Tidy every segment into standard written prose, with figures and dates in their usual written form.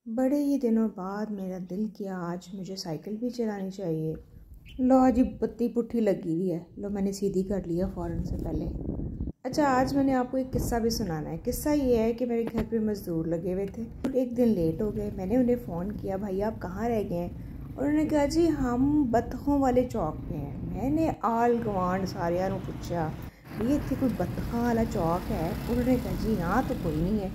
बड़े ही दिनों बाद मेरा दिल किया आज मुझे साइकिल भी चलानी चाहिए। लो आज बत्ती पुट्ठी लगी हुई है, लो मैंने सीधी कर लिया फ़ौरन से पहले। अच्छा, आज मैंने आपको एक किस्सा भी सुनाना है। किस्सा ये है कि मेरे घर पे मज़दूर लगे हुए थे, एक दिन लेट हो गए। मैंने उन्हें फ़ोन किया, भाई आप कहाँ रह गए हैं? और उन्होंने कहा जी हम बतखों वाले चौक पे हैं। मैंने आल गवांड सारिया को पूछा ये इतने कोई बतखा वाला चौक है? उन्होंने कहा जी यहाँ तो कोई नहीं है।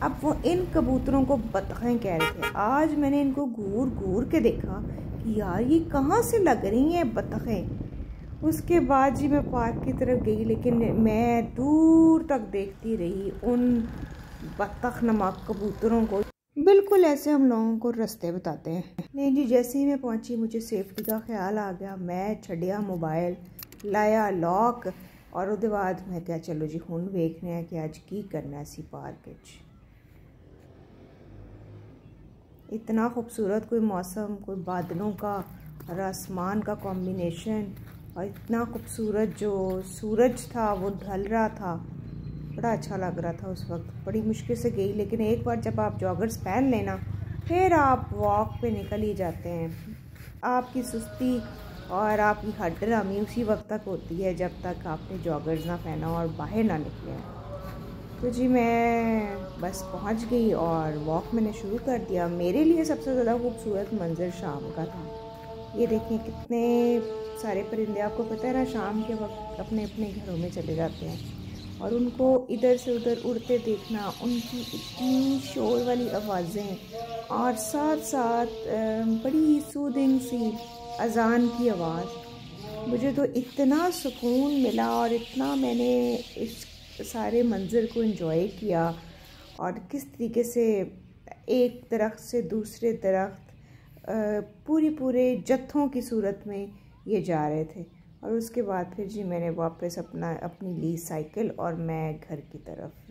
अब वो इन कबूतरों को बतखें कह रहे थे। आज मैंने इनको घूर घूर के देखा कि यार ये कहाँ से लग रही हैं बतखें। उसके बाद जी मैं पार्क की तरफ गई, लेकिन मैं दूर तक देखती रही उन बतख नमा कबूतरों को। बिल्कुल ऐसे हम लोगों को रास्ते बताते हैं। नहीं जी, जैसे ही मैं पहुंची मुझे सेफ्टी का ख्याल आ गया। मैं छड़िया मोबाइल, लाया लॉक और उसके बाद मैं क्या चलो जी हुण वेखने हैं कि अज की करना सी पार्क। इतना खूबसूरत कोई मौसम, कोई बादलों का और आसमान का कॉम्बिनेशन, और इतना खूबसूरत जो सूरज था वो ढल रहा था। बड़ा अच्छा लग रहा था उस वक्त। बड़ी मुश्किल से गई, लेकिन एक बार जब आप जॉगर्स पहन लेना फिर आप वॉक पे निकल ही जाते हैं। आपकी सुस्ती और आपकी हड्डरामी उसी वक्त तक होती है जब तक आपने जॉगर्स ना पहना और बाहर ना निकले। तो जी मैं बस पहुंच गई और वॉक मैंने शुरू कर दिया। मेरे लिए सबसे ज़्यादा खूबसूरत मंजर शाम का था। ये देखें कितने सारे परिंदे, आपको पता है ना शाम के वक्त अपने अपने घरों में चले जाते हैं, और उनको इधर से उधर उड़ते देखना, उनकी इतनी शोर वाली आवाज़ें और साथ साथ बड़ी सूदिंग सी अजान की आवाज़, मुझे तो इतना सुकून मिला और इतना मैंने इस सारे मंज़र को एंजॉय किया। और किस तरीके से एक दरख्त से दूसरे दरख्त पूरे जत्थों की सूरत में ये जा रहे थे। और उसके बाद फिर जी मैंने वापस अपनी ली साइकिल और मैं घर की तरफ